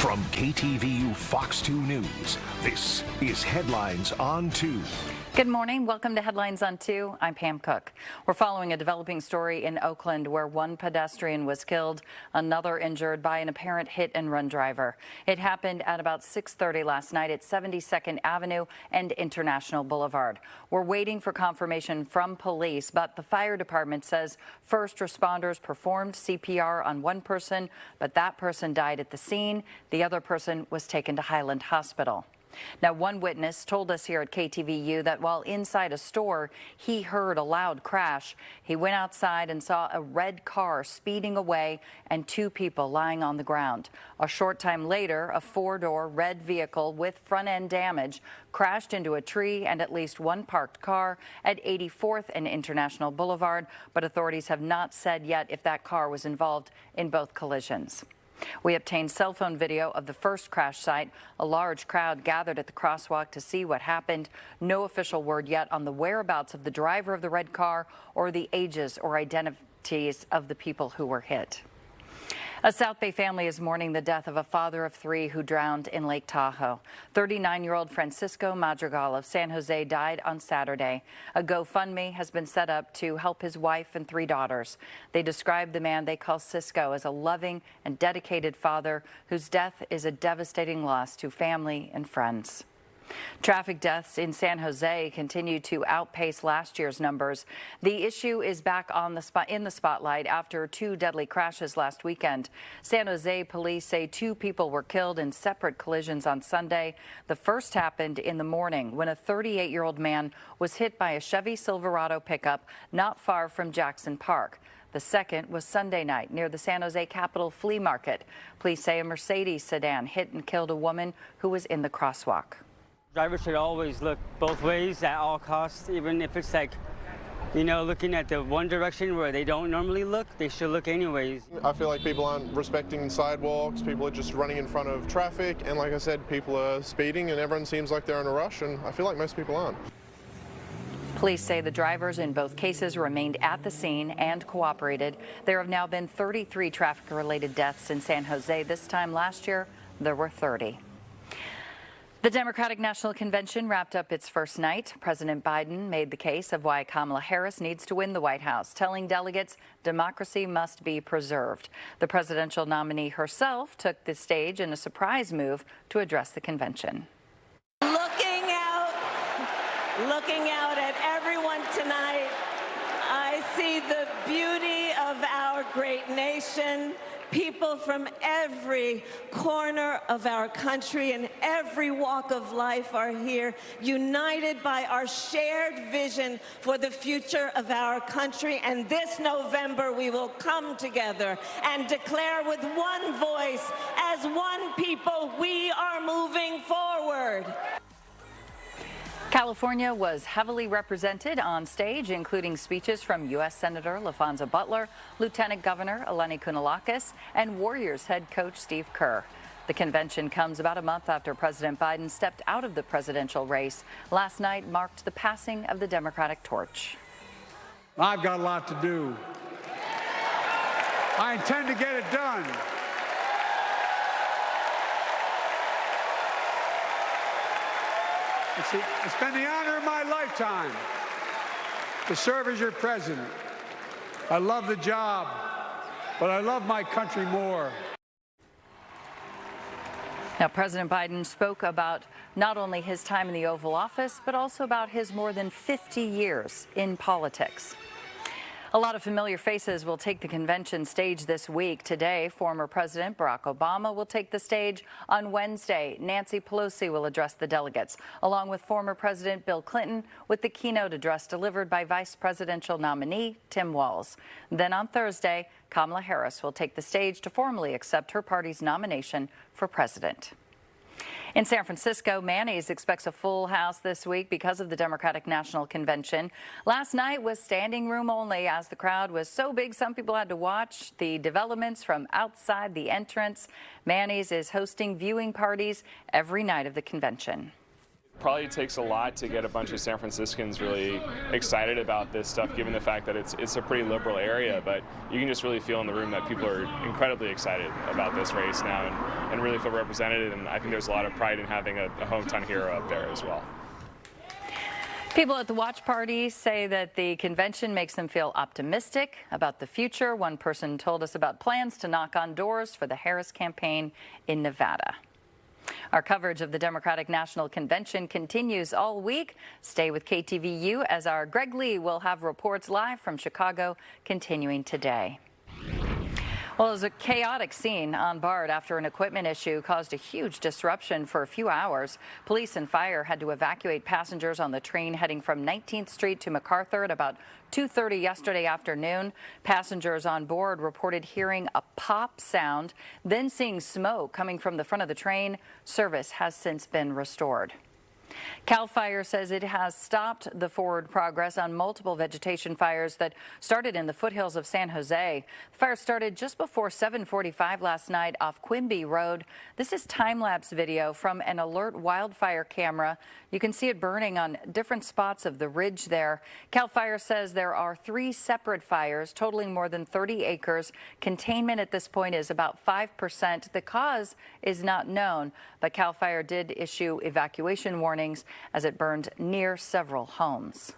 From KTVU Fox 2 News, this is Headlines on 2. Good morning. Welcome to Headlines on 2. I'm Pam Cook. We're following a developing story in Oakland where one pedestrian was killed, another injured by an apparent hit-and-run driver. It happened at about 6:30 last night at 72nd Avenue and International Boulevard. We're waiting for confirmation from police, but the fire department says first responders performed CPR on one person, but that person died at the scene. The other person was taken to Highland Hospital. Now, one witness told us here at KTVU that while inside a store, he heard a loud crash. He went outside and saw a red car speeding away and two people lying on the ground. A short time later, a four-door red vehicle with front-end damage crashed into a tree and at least one parked car at 84th and International Boulevard, but authorities have not said yet if that car was involved in both collisions. We obtained cell phone video of the first crash site. A large crowd gathered at the crosswalk to see what happened. No official word yet on the whereabouts of the driver of the red car or the ages or identities of the people who were hit. A South Bay family is mourning the death of a father of three who drowned in Lake Tahoe. 39-year-old Francisco Madrigal of San Jose died on Saturday. A GoFundMe has been set up to help his wife and three daughters. They describe the man they call Cisco as a loving and dedicated father whose death is a devastating loss to family and friends. Traffic deaths in San Jose continue to outpace last year's numbers. The issue is back in the spotlight after two deadly crashes last weekend. San Jose police say two people were killed in separate collisions on Sunday. The first happened in the morning when a 38-year-old man was hit by a Chevy Silverado pickup not far from Jackson Park. The second was Sunday night near the San Jose Capitol Flea Market. Police say a Mercedes sedan hit and killed a woman who was in the crosswalk. Drivers should always look both ways at all costs, even if it's like, you know, looking at the one direction where they don't normally look, they should look anyways. I feel like people aren't respecting sidewalks, people are just running in front of traffic, and like I said, people are speeding and everyone seems like they're in a rush, and I feel like most people aren't. Police say the drivers in both cases remained at the scene and cooperated. There have now been 33 traffic-related deaths in San Jose. This time last year, there were 30. The Democratic National Convention wrapped up its first night. President Biden made the case of why Kamala Harris needs to win the White House, telling delegates democracy must be preserved. The presidential nominee herself took the stage in a surprise move to address the convention. Looking out at everyone tonight, I see the beauty of our great nation. People from every corner of our country and every walk of life are here, united by our shared vision for the future of our country. And this November, we will come together and declare with one voice, as one people, we are moving forward. California was heavily represented on stage, including speeches from U.S. Senator LaFonza Butler, Lieutenant Governor Eleni Kounalakis, and Warriors head coach Steve Kerr. The convention comes about a month after President Biden stepped out of the presidential race. Last night marked the passing of the Democratic torch. I've got a lot to do. I intend to get it done. It's been the honor of my lifetime to serve as your president. I love the job, but I love my country more. Now, President Biden spoke about not only his time in the Oval Office, but also about his more than 50 years in politics. A lot of familiar faces will take the convention stage this week. Today, former President Barack Obama will take the stage. On Wednesday, Nancy Pelosi will address the delegates, along with former President Bill Clinton, with the keynote address delivered by Vice Presidential nominee Tim Walz. Then on Thursday, Kamala Harris will take the stage to formally accept her party's nomination for president. In San Francisco, Manny's expects a full house this week because of the Democratic National Convention. Last night was standing room only as the crowd was so big some people had to watch the developments from outside the entrance. Manny's is hosting viewing parties every night of the convention. probably takes a lot to get a bunch of San Franciscans really excited about this stuff, given the fact that it's a pretty liberal area, but you can just really feel in the room that people are incredibly excited about this race now and really feel represented, and I think there's a lot of pride in having a hometown hero up there as well. People at the watch party say that the convention makes them feel optimistic about the future. One person told us about plans to knock on doors for the Harris campaign in Nevada. Our coverage of the Democratic National Convention continues all week. Stay with KTVU as our Greg Lee will have reports live from Chicago continuing today. Well, it was a chaotic scene on BART after an equipment issue caused a huge disruption for a few hours. Police and fire had to evacuate passengers on the train heading from 19th Street to MacArthur at about 2:30 yesterday afternoon. Passengers on board reported hearing a pop sound, then seeing smoke coming from the front of the train. Service has since been restored. CAL FIRE says it has stopped the forward progress on multiple vegetation fires that started in the foothills of San Jose. The fire started just before 7:45 last night off Quimby Road. This is time-lapse video from an alert wildfire camera. You can see it burning on different spots of the ridge there. CAL FIRE says there are 3 separate fires totaling more than 30 acres. Containment at this point is about 5%. The cause is not known, but CAL FIRE did issue evacuation warnings as it burned near several homes.